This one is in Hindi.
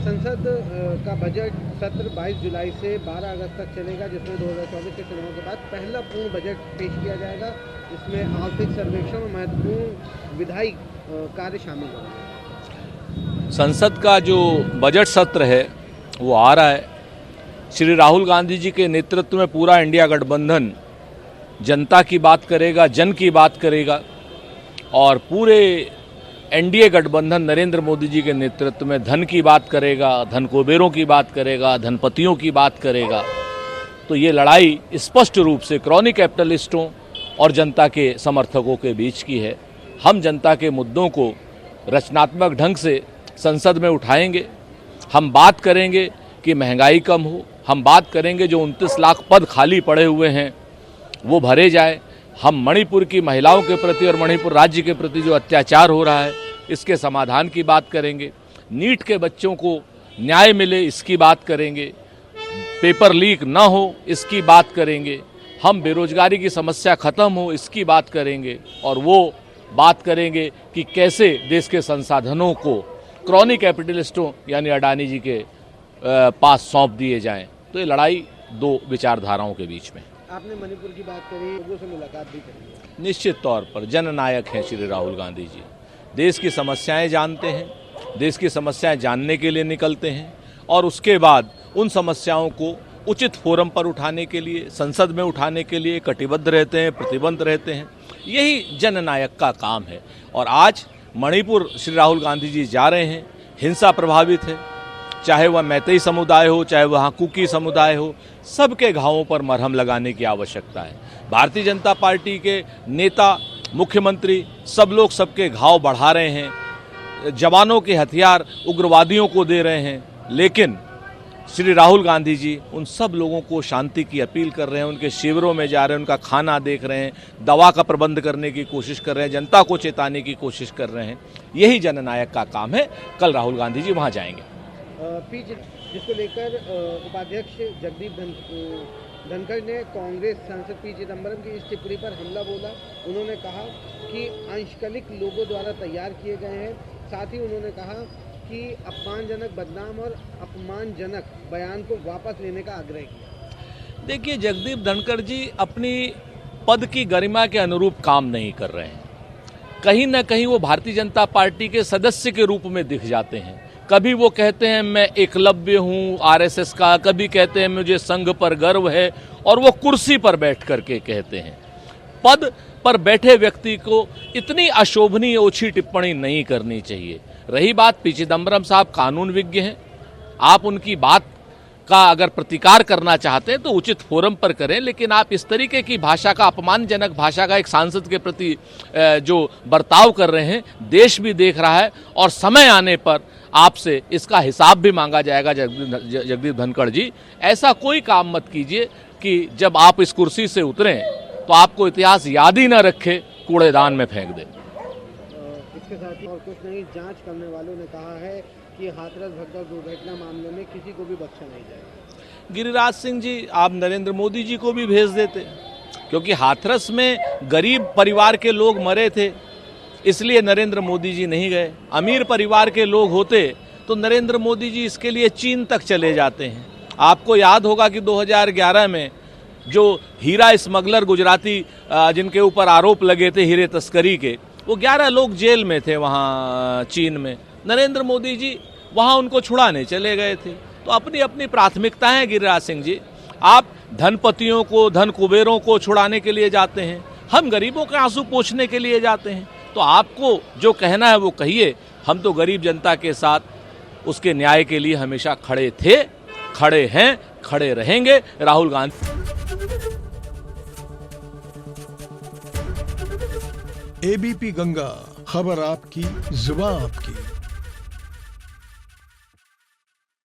संसद का बजट सत्र 22 जुलाई से 12 अगस्त तक चलेगा, जिसमें 2024 के चुनाव के बाद पहला पूर्ण बजट पेश किया जाएगा। इसमें आर्थिक सर्वेक्षण और महत्वपूर्ण विधायी कार्य शामिल होंगे। संसद का जो बजट सत्र है वो आ रहा है। श्री राहुल गांधी जी के नेतृत्व में पूरा इंडिया गठबंधन जनता की बात करेगा, जन की बात करेगा, और पूरे एनडीए गठबंधन नरेंद्र मोदी जी के नेतृत्व में धन की बात करेगा, धन कुबेरों की बात करेगा, धनपतियों की बात करेगा। तो ये लड़ाई स्पष्ट रूप से क्रॉनिक कैपिटलिस्टों और जनता के समर्थकों के बीच की है। हम जनता के मुद्दों को रचनात्मक ढंग से संसद में उठाएंगे। हम बात करेंगे कि महंगाई कम हो, हम बात करेंगे जो 29 लाख पद खाली पड़े हुए हैं वो भरे जाए। हम मणिपुर की महिलाओं के प्रति और मणिपुर राज्य के प्रति जो अत्याचार हो रहा है इसके समाधान की बात करेंगे। नीट के बच्चों को न्याय मिले इसकी बात करेंगे। पेपर लीक ना हो इसकी बात करेंगे। हम बेरोजगारी की समस्या खत्म हो इसकी बात करेंगे। और वो बात करेंगे कि कैसे देश के संसाधनों को क्रॉनिक कैपिटलिस्टों यानी अडानी जी के पास सौंप दिए जाएं। तो ये लड़ाई दो विचारधाराओं के बीच में। आपने मणिपुर की बात करी, लोगों से मुलाकात भी करी। निश्चित तौर पर जननायक हैं श्री राहुल गांधी जी। देश की समस्याएं जानते हैं, देश की समस्याएं जानने के लिए निकलते हैं और उसके बाद उन समस्याओं को उचित फोरम पर उठाने के लिए, संसद में उठाने के लिए कटिबद्ध रहते हैं, प्रतिबद्ध रहते हैं। यही जननायक का काम है। और आज मणिपुर श्री राहुल गांधी जी जा रहे हैं। हिंसा प्रभावित है, चाहे वह मैतेई समुदाय हो, चाहे वहाँ कुकी समुदाय हो, सबके घावों पर मरहम लगाने की आवश्यकता है। भारतीय जनता पार्टी के नेता, मुख्यमंत्री, सब लोग सबके घाव बढ़ा रहे हैं, जवानों के हथियार उग्रवादियों को दे रहे हैं। लेकिन श्री राहुल गांधी जी उन सब लोगों को शांति की अपील कर रहे हैं, उनके शिविरों में जा रहे हैं, उनका खाना देख रहे हैं, दवा का प्रबंध करने की कोशिश कर रहे हैं, जनता को चेताने की कोशिश कर रहे हैं। यही जननायक का काम है। कल राहुल गांधी जी वहाँ जाएंगे। जिसको लेकर उपाध्यक्ष जगदीप धनखड़ ने कांग्रेस सांसद पी चिदम्बरम की इस टिप्पणी पर हमला बोला। उन्होंने कहा कि अंशकलिक लोगों द्वारा तैयार किए गए हैं। साथ ही उन्होंने कहा कि अपमानजनक, बदनाम और अपमानजनक बयान को वापस लेने का आग्रह किया। देखिए, जगदीप धनखड़ जी अपनी पद की गरिमा के अनुरूप काम नहीं कर रहे हैं। कहीं ना कहीं वो भारतीय जनता पार्टी के सदस्य के रूप में दिख जाते हैं। कभी वो कहते हैं मैं एकलव्य हूँ आरएसएस का, कभी कहते हैं मुझे संघ पर गर्व है, और वो कुर्सी पर बैठ करके कहते हैं। पद पर बैठे व्यक्ति को इतनी अशोभनीय ओछी टिप्पणी नहीं करनी चाहिए। रही बात पी चिदम्बरम साहब कानून विज्ञ हैं, आप उनकी बात का अगर प्रतिकार करना चाहते हैं तो उचित फोरम पर करें, लेकिन आप इस तरीके की भाषा का, अपमानजनक भाषा का एक सांसद के प्रति जो बर्ताव कर रहे हैं, देश भी देख रहा है और समय आने पर आपसे इसका हिसाब भी मांगा जाएगा। जगदीप धनखड़ जी, ऐसा कोई काम मत कीजिए कि जब आप इस कुर्सी से उतरें तो आपको इतिहास याद ही न रखे, कूड़ेदान में फेंक दे। इसके साथ ही और कुछ नहीं, जांच करने वालों ने कहा है कि हाथरस भगदड़ दुर्घटना मामले में किसी को भी बख्शा नहीं जाएगा। गिरिराज सिंह जी, आप नरेंद्र मोदी जी को भी भेज देते, क्योंकि हाथरस में गरीब परिवार के लोग मरे थे, इसलिए नरेंद्र मोदी जी नहीं गए। अमीर परिवार के लोग होते तो नरेंद्र मोदी जी इसके लिए चीन तक चले जाते हैं। आपको याद होगा कि 2011 में जो हीरा स्मगलर गुजराती जिनके ऊपर आरोप लगे थे हीरे तस्करी के, वो 11 लोग जेल में थे वहाँ चीन में। नरेंद्र मोदी जी वहाँ उनको छुड़ाने चले गए थे। तो अपनी अपनी प्राथमिकताएं गिरिराज सिंह जी। आप धनपतियों को, धन कुबेरों को छुड़ाने के लिए जाते हैं, हम गरीबों के आंसू पोंछने के लिए जाते हैं। तो आपको जो कहना है वो कहिए। हम तो गरीब जनता के साथ उसके न्याय के लिए हमेशा खड़े थे, खड़े हैं, खड़े रहेंगे। राहुल गांधी। एबीपी गंगा, खबर आपकी, जुबान आपकी।